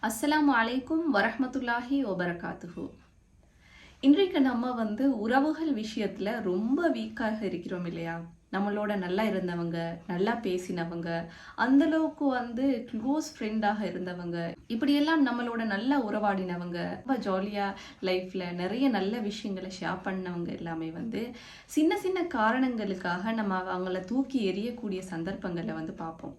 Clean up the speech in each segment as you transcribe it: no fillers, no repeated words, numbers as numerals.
அஸ்ஸலாமு அலைக்கும் வரஹ்மத்துல்லாஹி வபரகாத்துஹு. இன்றைக்கு நம்ம உறவுகள் விஷயத்துல ரொம்ப வீக்காக இருக்கிறோம் இல்லையா? நம்மளோட நல்லா இருந்தவங்க, நல்லா பேசினவங்க, அந்த அளவுக்கு க்ளோஸ் ஃப்ரெண்டாக இருந்தவங்க, இப்படியெல்லாம் நம்மளோட நல்லா உறவாடினவங்க, ரொம்ப ஜாலியா லைஃப்ல நிறைய நல்ல விஷயங்களை ஷேர் பண்ணவங்க எல்லாமே சின்ன சின்ன காரணங்களுக்காக நம்ம அவங்கள தூக்கி எறியக்கூடிய சந்தர்ப்பங்களை பார்ப்போம்.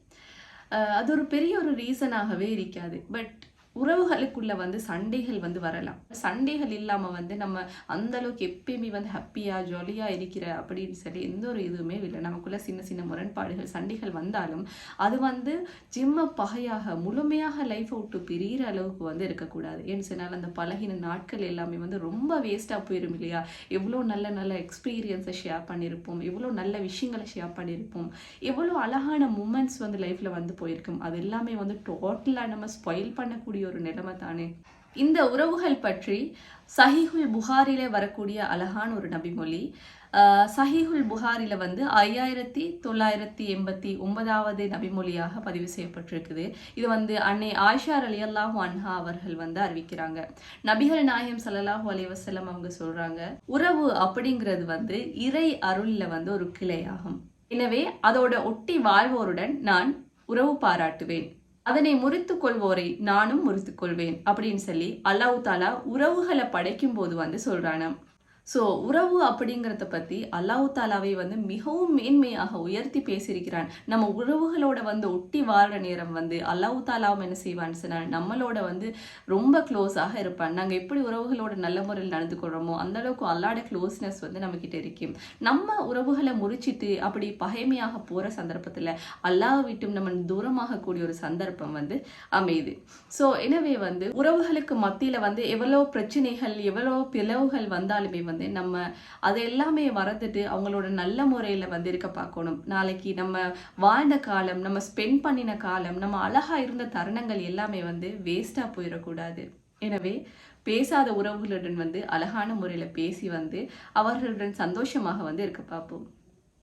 அது ஒரு பெரிய ஒரு ரீசனாகவே இருக்காது. பட் உறவுகளுக்குள்ள சண்டைகள் வரலாம். சண்டைகள் இல்லாம நம்ம அந்த அளவுக்கு எப்பயுமே ஹாப்பியா ஜாலியா இருக்கிற அப்படின்னு சொல்லி எந்த ஒரு இதுவுமே இல்லை. நமக்குள்ள சின்ன சின்ன முரண்பாடுகள் சண்டைகள் வந்தாலும் அது ஜிம்ம பகையாக முழுமையாக லைஃப்பை விட்டு பிரிகிற அளவுக்கு இருக்கக்கூடாது. ஏன்னு சொன்னால் அந்த பழகின நாட்கள் எல்லாமே ரொம்ப வேஸ்டா போயிடும் இல்லையா? எவ்வளோ நல்ல நல்ல எக்ஸ்பீரியன்ஸை ஷேர் பண்ணியிருப்போம், எவ்வளோ நல்ல விஷயங்களை ஷேர் பண்ணியிருப்போம், எவ்வளோ அழகான மூமெண்ட்ஸ் லைஃப்ல போயிருக்கும். அது எல்லாமே டோட்டலா நம்ம ஸ்பாயில் பண்ணக்கூடிய ஒரு நிலைமை தானே. இந்த உறவுகள் பற்றி சஹீஹுல் புகாரிலே வரக்கூடிய அழகான ஒரு நபிமொழி. சஹீஹுல் புகாரில 5989வது நபிமொழியாக பதிவு செய்யப்பட்டிருக்குது. இது அன்னை ஆயிஷா ரலியல்லாஹு அன்ஹா அவர்கள் அறிவிக்கிறாங்க. நபிகள் நாயகம் ஸல்லல்லாஹு அலைஹி வஸல்லம் அவங்க சொல்றாங்க, உறவு அப்படிங்கிறது இறை அருள்ல ஒரு கிளையாகும். எனவே அதோட ஒட்டி வாழ்வோருடன் நான் உறவு பாராட்டுவேன், அதனை முறித்து கொள்வோரை நானும் முறித்து கொள்வேன் அப்படின்னு சொல்லி அல்லாஹ் தாலா உறவுகளை படைக்கும் போது சொல்றானாம். ஸோ உறவு அப்படிங்கிறத பற்றி அல்லாஹ் தாலாவை மிகவும் மேன்மையாக உயர்த்தி பேசியிருக்கிறான். நம்ம உறவுகளோட ஒட்டி வாழ்கிற நேரம் அல்லாஹ் தாலாவும் என்ன செய்வான்னு சொன்னால் நம்மளோட ரொம்ப க்ளோஸாக இருப்பான். நாங்கள் எப்படி உறவுகளோட நல்ல முறையில் நடந்து கொள்கிறோமோ அந்த அளவுக்கு அல்லாட க்ளோஸ்னஸ் நம்மக்கிட்ட இருக்கும். நம்ம உறவுகளை முறிச்சிட்டு அப்படி பகைமையாக போகிற சந்தர்ப்பத்தில் அல்லாஹ் விட்டும் நம்ம தூரமாக கூடிய ஒரு சந்தர்ப்பம் அமையுது. ஸோ எனவே உறவுகளுக்கு மத்தியில் எவ்வளோ பிரச்சனைகள் எவ்வளோ பிளவுகள் வந்தாலுமே நம்ம அது எல்லாமே மறந்துட்டு அவங்களோட நல்ல முறையில் இருக்க பார்க்கணும். நாளைக்கு நம்ம வாழ்ந்த காலம், நம்ம ஸ்பெண்ட் பண்ணின காலம், நம்ம அழகா இருந்த தருணங்கள் எல்லாமே வேஸ்டா போயிடக்கூடாது. எனவே பேசாத உறவுகளுடன் அழகான முறையில் பேசி அவர்களுடன் சந்தோஷமாக இருக்க பார்ப்போம்.